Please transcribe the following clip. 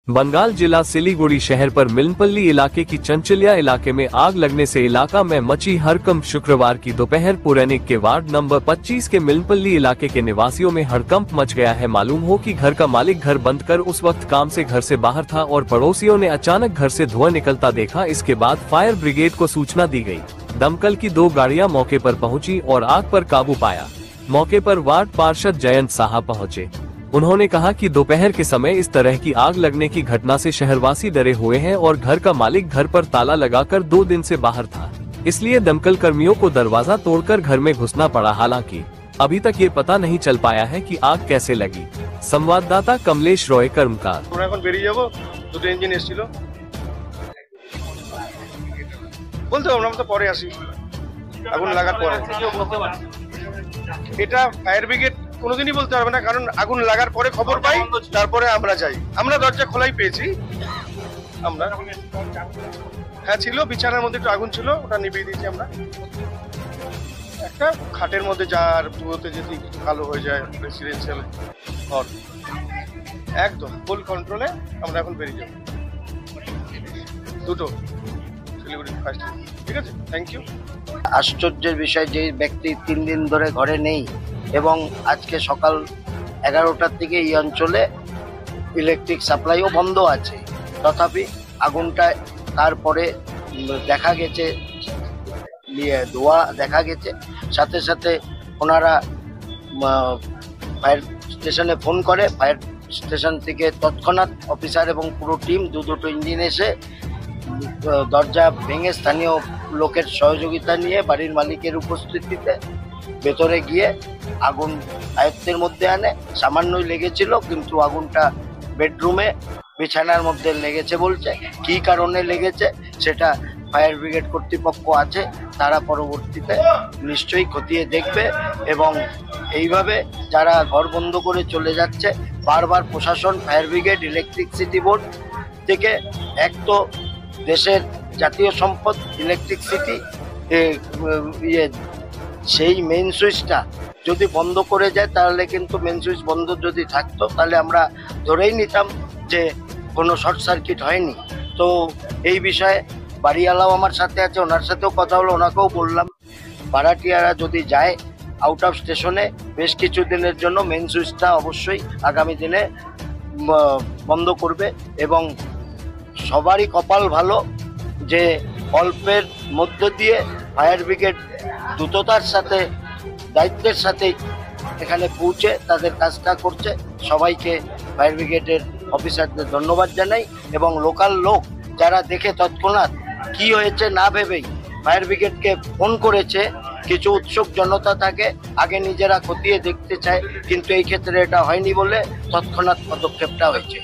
बंगाल जिला सिलीगुड़ी शहर पर मिलनपल्ली इलाके की चंचलिया इलाके में आग लगने से इलाका में मची हड़कंप। शुक्रवार की दोपहर पुरैनिक के वार्ड नंबर 25 के मिलनपल्ली इलाके के निवासियों में हड़कंप मच गया है। मालूम हो कि घर का मालिक घर बंद कर उस वक्त काम से घर से बाहर था और पड़ोसियों ने अचानक घर से धुआं निकलता देखा। इसके बाद फायर ब्रिगेड को सूचना दी गयी। दमकल की 2 गाड़ियां मौके पर पहुंची और आग पर काबू पाया। मौके पर वार्ड पार्षद जयंत साहा पहुंचे। उन्होंने कहा कि दोपहर के समय इस तरह की आग लगने की घटना से शहरवासी डरे हुए हैं और घर का मालिक घर पर ताला लगाकर 2 दिन से बाहर था, इसलिए दमकल कर्मियों को दरवाजा तोड़कर घर में घुसना पड़ा। हालांकि अभी तक ये पता नहीं चल पाया है कि आग कैसे लगी। संवाददाता कमलेश रॉय कर्मकार। এটা ফায়ার ব্রিগেড কোনোদিনই বলতে পারবে না, কারণ আগুন লাগার পরে খবর পাই, তারপরে আমরা যাই। আমরা দরজা খোলাই পেয়েছি। আমরা হ্যাঁ ছিল, বিছানার মধ্যে একটু আগুন ছিল, ওটা নিভিয়ে দিয়েছি আমরা। একটা খাটের মধ্যে যার ধুয়োতে যদি কিছু কালো হয়ে যায়, রেসিডেন্সিয়াল ঘর একদম ফুল কন্ট্রোলে। আমরা এখন বেরিয়ে যাবো। 2টো শিলিগুড়ি ফার্স্ট। ঠিক আছে, থ্যাংক ইউ। আশ্চর্যের বিষয় যে ব্যক্তি 3 দিন ধরে ঘরে নেই এবং আজকে সকাল 11টার দিকে এই অঞ্চলে ইলেকট্রিক সাপ্লাইও বন্ধ আছে, তথাপি আগুনটা তারপরে দেখা গেছে, ধোঁয়া দেখা গেছে। সাথে সাথে ওনারা ফায়ার স্টেশনে ফোন করে, ফায়ার স্টেশন থেকে তৎক্ষণাৎ অফিসার এবং পুরো টিম 2 ইঞ্জিন এসে দরজা ভেঙে স্থানীয় লোকের সহযোগিতা নিয়ে বাড়ির মালিকের উপস্থিতিতে ভেতরে গিয়ে আগুন আয়ত্তের মধ্যে আনে। সামান্যই লেগেছিল, কিন্তু আগুনটা বেডরুমে বিছানার মধ্যে লেগেছে বলছে। কী কারণে লেগেছে সেটা ফায়ার ব্রিগেড কর্তৃপক্ষ আছে, তারা পরবর্তীতে নিশ্চয়ই খতিয়ে দেখবে। এবং এইভাবে যারা ঘর বন্ধ করে চলে যাচ্ছে, বারবার প্রশাসন, ফায়ার ব্রিগেড, ইলেকট্রিসিটি বোর্ড থেকে এক তো দেশের জাতীয় সম্পদ ইলেকট্রিসিটি, সেই মেইন সুইচটা যদি বন্ধ করে যায়, তাহলে কিন্তু মেইন সুইচ বন্ধ যদি থাকতো তাহলে আমরা ধরেই নিতাম যে কোনো শর্ট সার্কিট হয়নি। তো এই বিষয়ে বাড়িওয়ালাও আমার সাথে আছে, ওনার সাথেও কথা হলো, ওনাকেও বললাম ভাড়াটিয়ারা যদি যায় আউট অফ স্টেশনে বেশ কিছু দিনের জন্য মেইন সুইচটা অবশ্যই আগামী দিনে বন্ধ করবে। এবং সবারই কপাল ভালো যে অল্পের মধ্য দিয়ে ফায়ার ব্রিগেড দ্রুততার সাথে, দায়িত্বের সাথে এখানে পৌঁছে তাদের কাজটা করছে। সবাইকে ফায়ার ব্রিগেডের অফিসারদের ধন্যবাদ জানাই। এবং লোকাল লোক যারা দেখে তৎক্ষণাৎ কি হয়েছে না ভেবেই ফায়ার ব্রিগেডকে ফোন করেছে। কিছু উৎসুক জনতা থাকে, আগে নিজেরা খতিয়ে দেখতে চায়, কিন্তু এই ক্ষেত্রে এটা হয়নি বলে তৎক্ষণাৎ পদক্ষেপটা হয়েছে।